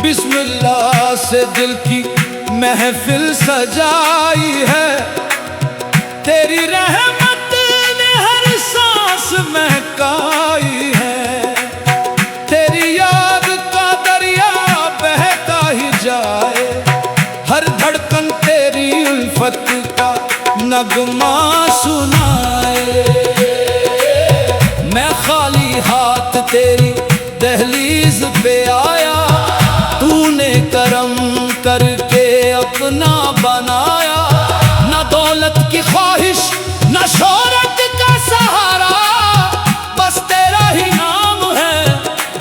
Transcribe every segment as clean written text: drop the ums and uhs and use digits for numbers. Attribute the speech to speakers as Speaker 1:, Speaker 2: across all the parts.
Speaker 1: बिस्मिल्लाह से दिल की महफिल सजाई है, तेरी रहमत ने हर सांस महकाई है। तेरी याद का दरिया बहता ही जाए, हर धड़कन तेरी उल्फत का नगमा सुनाए। मैं खाली हाथ तेरी दहलीज पे आया, तूने करम करके अपना बनाया। न दौलत की ख्वाहिश न शोहरत का सहारा, बस तेरा ही नाम है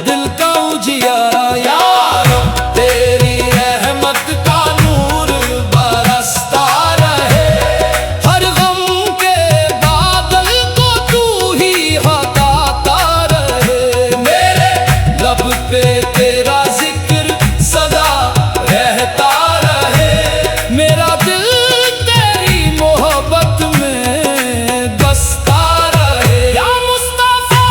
Speaker 1: दिल का उजियारा। यार तेरी रहमत का नूर बरसता रहे, हर गम के बादल को तू ही हटाता रहे। मेरे लब पे तेरा जिक्र सदा रहता रहे, मेरा दिल तेरी मोहब्बत में बसता रहे। या मुस्तफा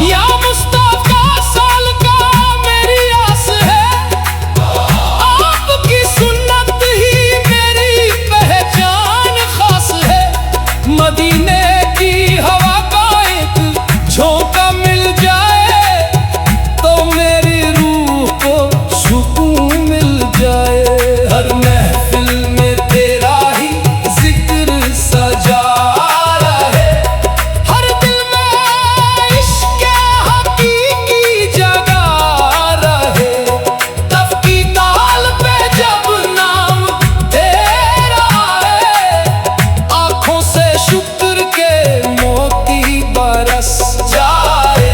Speaker 1: या मुस्तफा साल का मेरी आस है, आपकी सुन्नत ही मेरी पहचान खास है। मदीने की हवा का एक झोंका मिल जाए, तो मेरी रूह को सुकून मिल जाए। हर महफिल में तेरा ही जिक्र सजा रहे, हर दिल में इश्क़ हकीकी जगा रहे। तब की ताल पे जब नाम तेरा है, आँखों से शुक्र के मोती बरस जाए।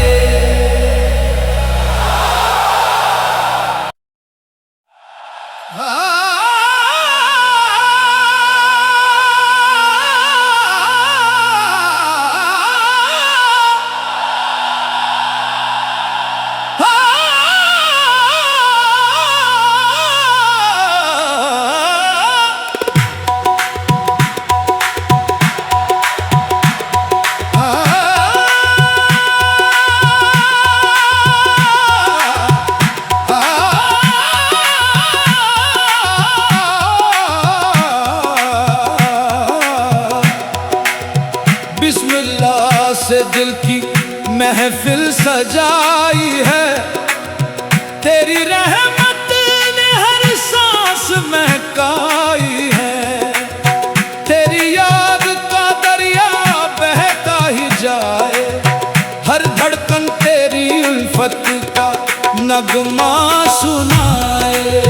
Speaker 1: बिस्मिल्लाह से दिल की महफिल सजाई है, तेरी रहमत ने हर सांस महकाई है। तेरी याद का दरिया बहता ही जाए, हर धड़कन तेरी उल्फत का नगमा सुनाए।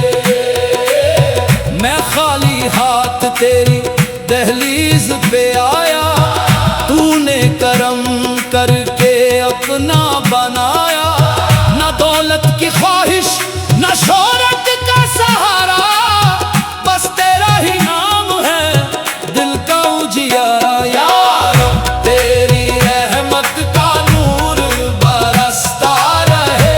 Speaker 1: मैं खाली हाथ तेरी दहलीज पे आया, तूने करम करके अपना बनाया। न दौलत की ख्वाहिश न शोहरत का सहारा, बस तेरा ही नाम है दिल का उजियारा। यार तेरी रहमत का नूर बरसता रहे,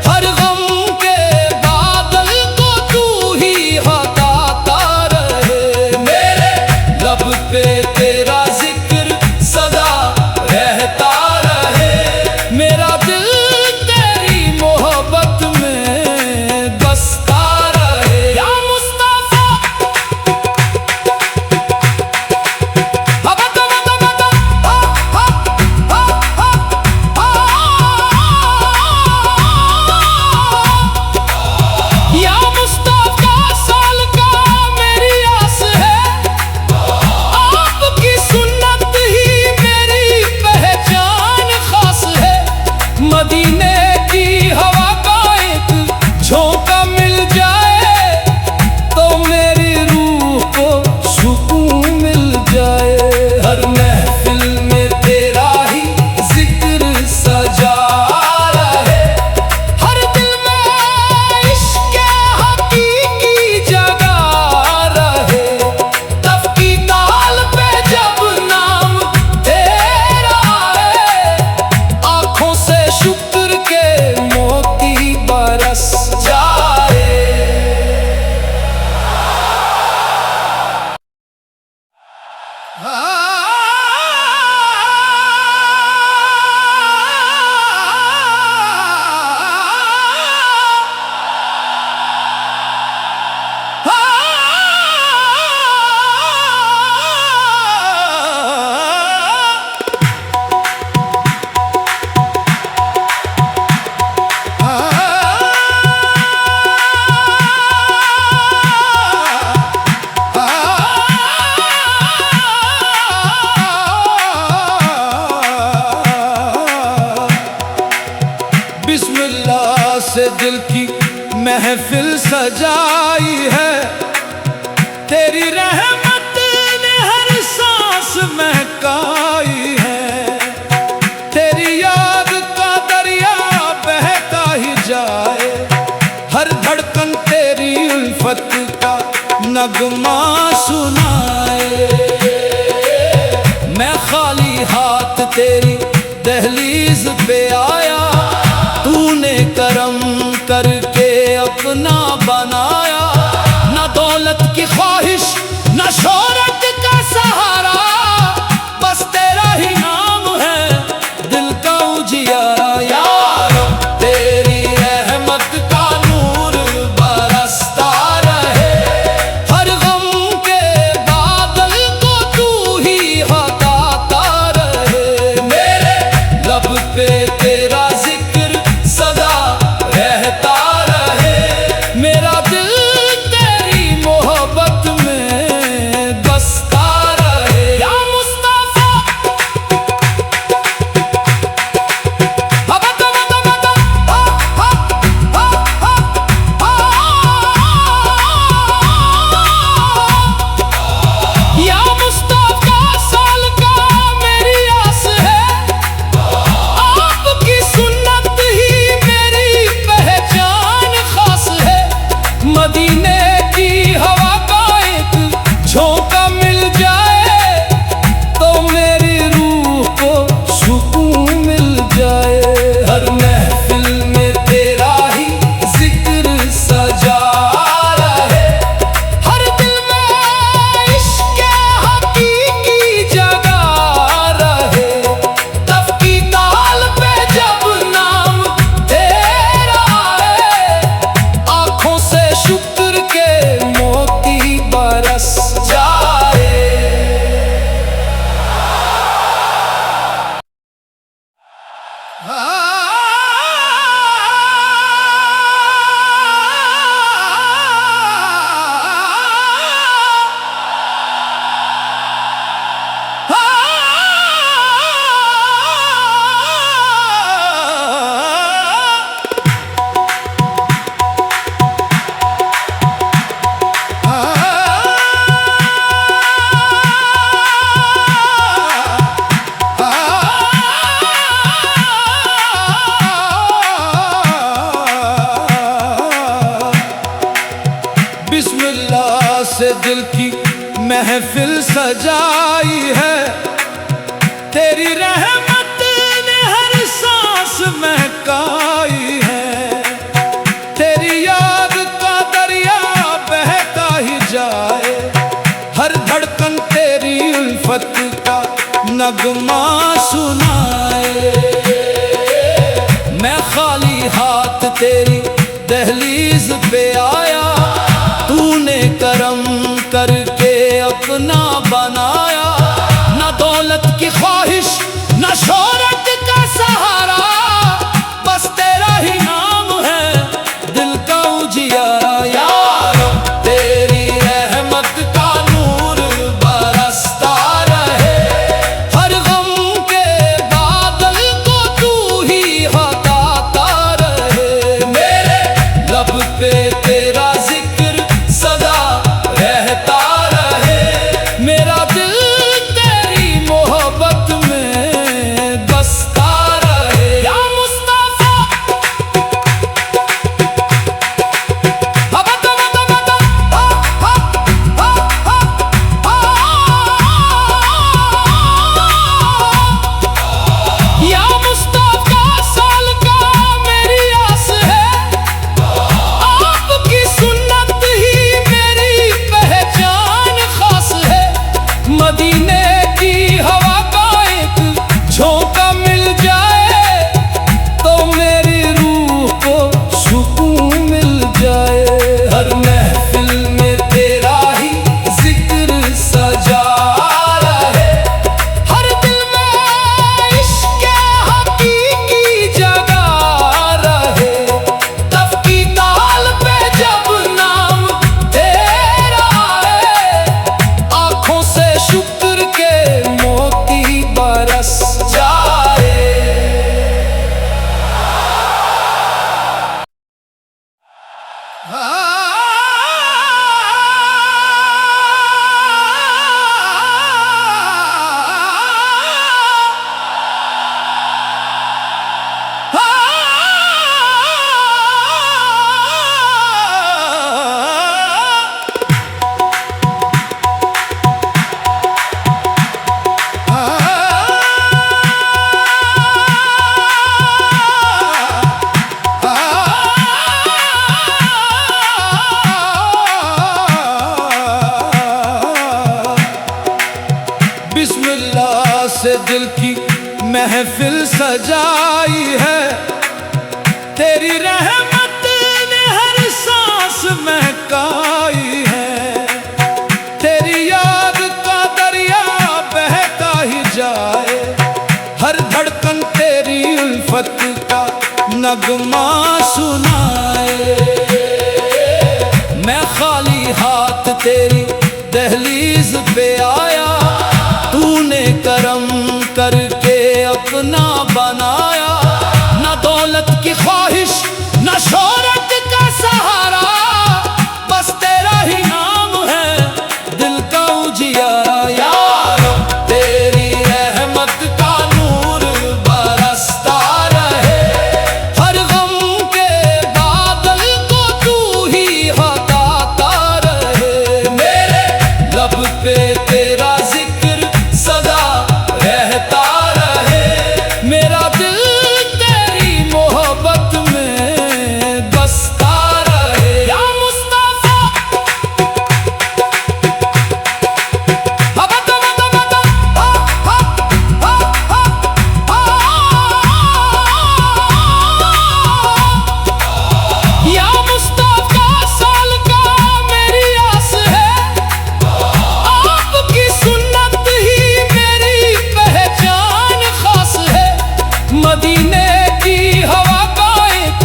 Speaker 1: हर गम के बादल को तू ही हटाता रहे। मेरे लब पे तेरा जिक्र सदा रहता रहे, मेरा दिल
Speaker 2: से दिल की महफिल सजाई है। तेरी रहमत ने हर सांस महकाई है। तेरी याद का दरिया बहता ही जाए, हर धड़कन तेरी उल्फत का नगमा सुनाए। मैं खाली हाथ तेरी दहलीज पे आया, तूने करम करके अपना बनाया। ना दौलत की ख्वाहिश ना शोहरत का सहारा, बस तेरा ही नाम है दिल का उजियारा। यार तेरी रहमत का नूर बरसता रहे, हर गम के बादल को तू ही हटाता रहे। मेरे लब पे तेरा जिक्र सदा रहता रहे, मेरा दिल तेरी मोहब्बत में बसता रहे। या मुस्तफा या मुस्तफा साल का मेरी आस है, आपकी सुन्नत ही मेरी पहचान खास है। मदीने की हवा का एक झोंका मिल जाए, तो मेरी रूह को सुकून मिल जाए। हर महफिल में तेरा ही जिक्र सजा रहे, हर दिल में इश्क़ हकीकी जगा रहे। तब की ताल पे जब नाम तेरा है, आँखों से शुक्र के मोती बरस जाए। बिस्मिल्लाह से दिल की महफिल सजाई है। तेरी रहमत ने हर सांस महकाई है। तेरी याद का दरिया बहता ही जाए, हर धड़कन तेरी उल्फत का नगमा सुनाए। मैं खाली हाथ तेरी दहलीज पे आया, तूने करम करके अपना बनाया। ना दौलत की ख्वाहिश ना शोहरत का सहारा, बस तेरा ही नाम है दिल का उजियारा। यार तेरी रहमत का नूर बरसता रहे, हर गम के बादल को तू ही हटाता रहे। मेरे लब पे
Speaker 3: महफिल सजाई है। तेरी रहमत ने हर सांस महकाई है। तेरी याद का दरिया बहता ही जाए, हर धड़कन तेरी उल्फत का नगमा सुनाए। मैं खाली हाथ तेरी दहलीज पे आया, तूने करम करके अपना बनाया। न दौलत की ख्वाहिश न शोहरत का सहारा, बस तेरा ही नाम है दिल का उजियारा। यार तेरी रहमत का नूर बरसता रहे, हर गम के बादल को तू ही हटाता रहे। मेरे लब पे तेरा जिक्र सदा रहता रहे, मेरा दिल तेरी मोहब्बत में बसता रहे। या मुस्तफा
Speaker 2: या मुस्तफा साल का मेरी आस है, आपकी सुन्नत ही मेरी पहचान खास है।
Speaker 3: मदीने की हवा का एक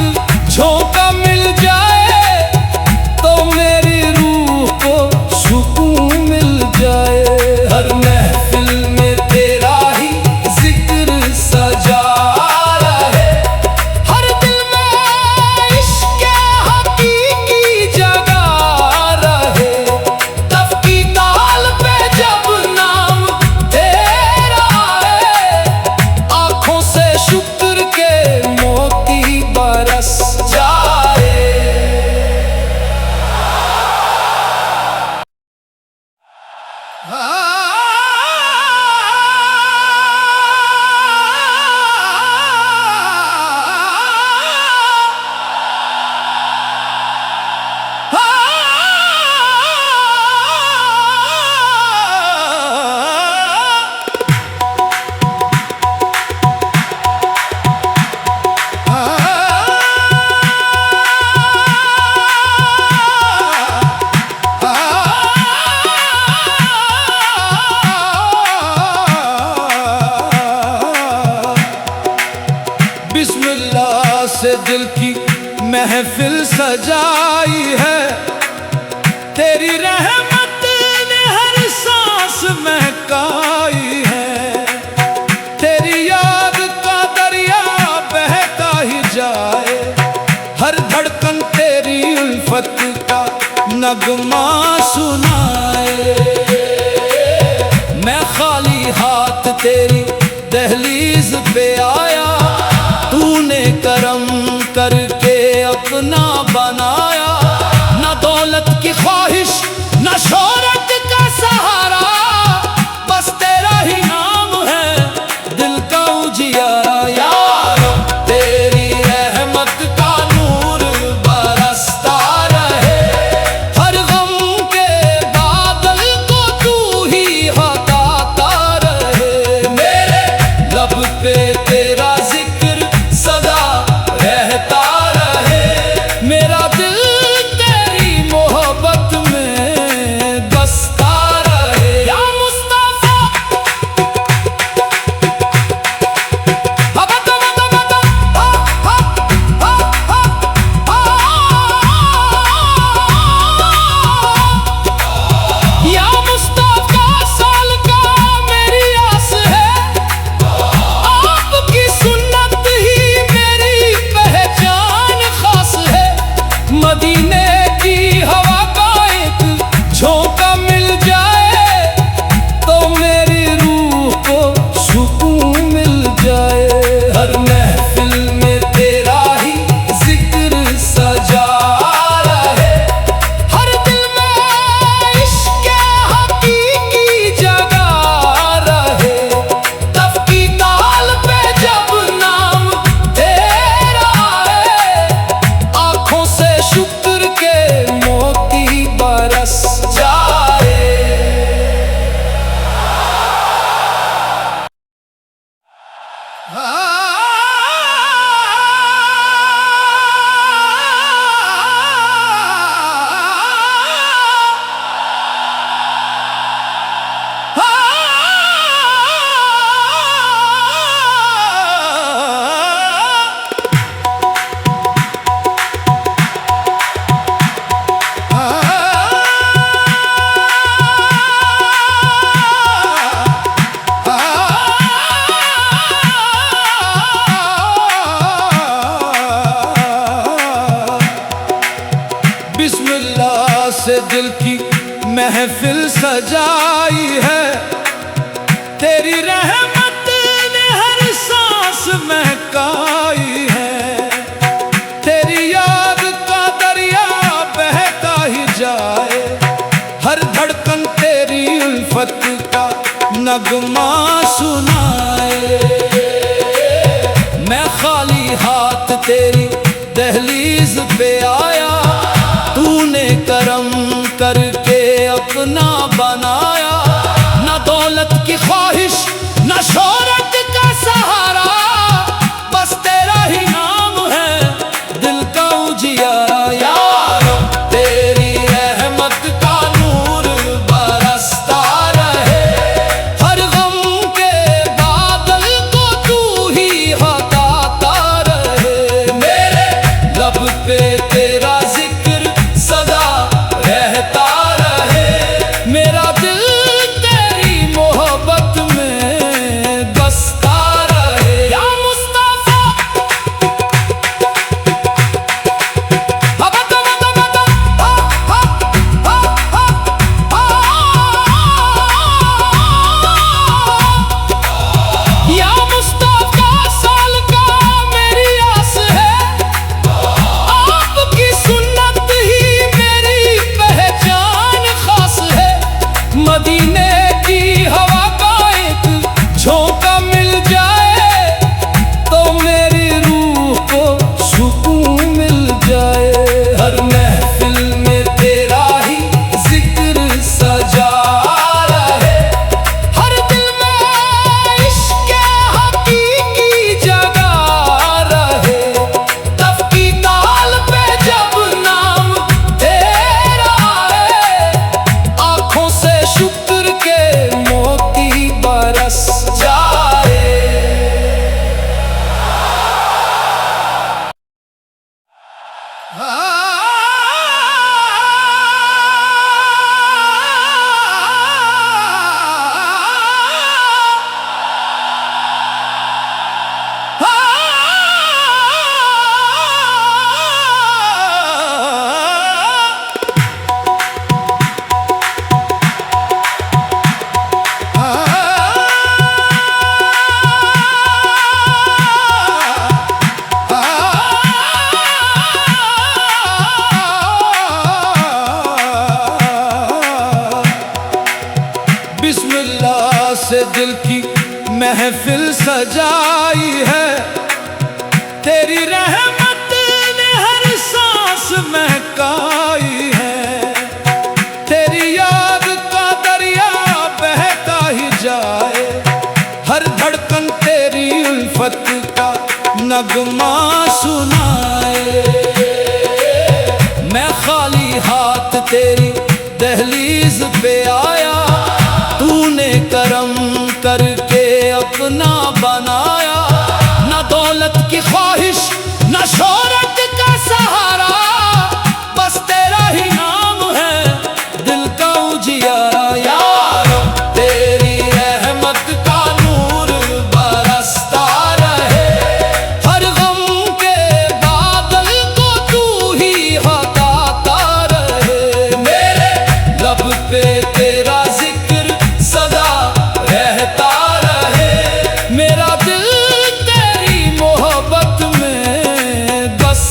Speaker 3: झोंका मिल जाए, तो मेरी रूह को सुकून मिल जाए। हर महफिल में तेरा ही जिक्र सजा रहे,
Speaker 2: हर दिल में इश्क हकीकी जगा रहे।
Speaker 3: तब की ताल पे जब नाम तेरा है, आंखों से शुक्र के मोती बरस जाए। बिस्मिल्लाह से दिल की महफिल सजाई है। तेरी रहमत ने हर सांस महकाई है। तेरी याद का दरिया बहता ही जाए, हर धड़कन तेरी उल्फत का नगमा सुनाए। मैं खाली हाथ तेरी दहलीज पे आया, तूने करम करके अपना बनाया। न दौलत की ख्वाहिश न शोहरत का सहारा, बस तेरा ही नाम है दिल का उजियारा। यार तेरी रहमत का नूर बरसता रहे, हर गम के बादल को तू ही हटाता रहे। मेरे लब पे तेरा से दिल की महफिल सजाई है, तेरी रहमत ने हर सांस महकाई है। तेरी याद का दरिया बहता ही जाए, हर धड़कन तेरी उल्फत का नगमा सुनाए। मैं खाली हाथ तेरी दहलीज पे आया, तूने करम करके अपना बनाया। न दौलत की ख्वाहिश न शोहरत का सहारा, बस तेरा ही नाम है दिल का उजियारा। यारो तेरी रहमत का नूर बरसता रहे, हर गम के बादल को तू ही हटाता रहे। मेरे लब पे तेरा जिक्र सदा रहता रहे, मेरा दिल तेरी मोहब्बत में बसता रहे। या मुस्तफा
Speaker 1: या मुस्तफा साल का मेरी आस है, आपकी सुन्नत ही मेरी पहचान खास है।
Speaker 3: मदीने की हवा का एक झोंका मिल जाए, तो मेरी रूह को सुकून मिल जाए। हर महफिल में तेरा ही जिक्र सजा रहे,
Speaker 1: हर दिल में इश्क हकीकी
Speaker 3: जगा रहे।
Speaker 1: तब की ताल पे जब नाम
Speaker 3: तेरा है, आंखों से शुक्र के मोती बरस जाए। बिस्मिल्लाह से दिल की महफिल सजाई है, तेरी रहमत ने हर सांस महकाई है। तेरी याद का दरिया बहता ही जाए, हर धड़कन तेरी उल्फत का नगमा सुनाए। मैं खाली हाथ तेरी दहलीज पे आया, तूने करम करके अपना बनाया। न दौलत की ख्वाहिश न शोहरत का सहारा, बस तेरा ही नाम है दिल का उजियारा। यारो तेरी रहमत का नूर बरसता रहे, हर गम के बादल को तू ही हटाता रहे। मेरे लब पे तेरा जिक्र सदा रहता रहे, मेरा दिल तेरी मोहब्बत में बस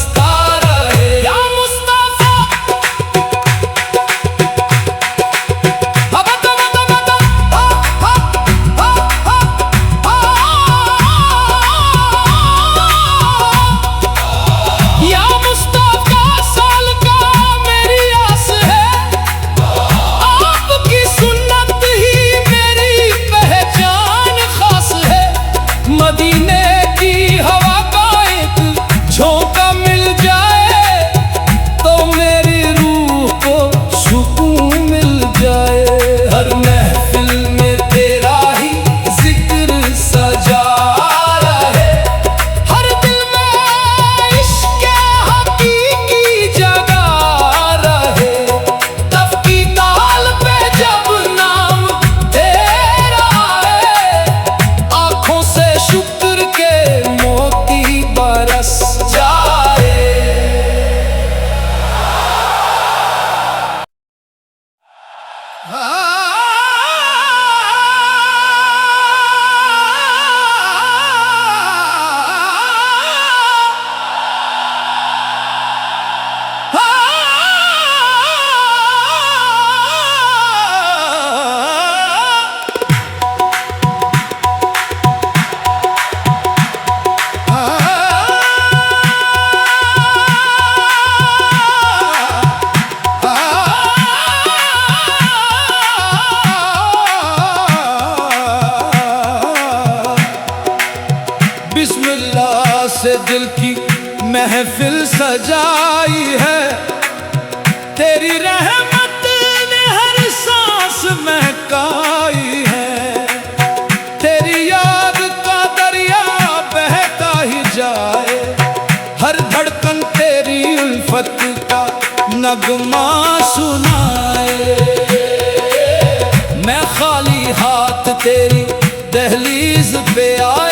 Speaker 3: से दिल की महफिल सजाई है। तेरी रहमत ने हर सांस महकाई है। तेरी याद का दरिया बहता ही जाए, हर धड़कन तेरी उल्फत का नगमा सुनाए। मैं खाली हाथ तेरी दहलीज पे आ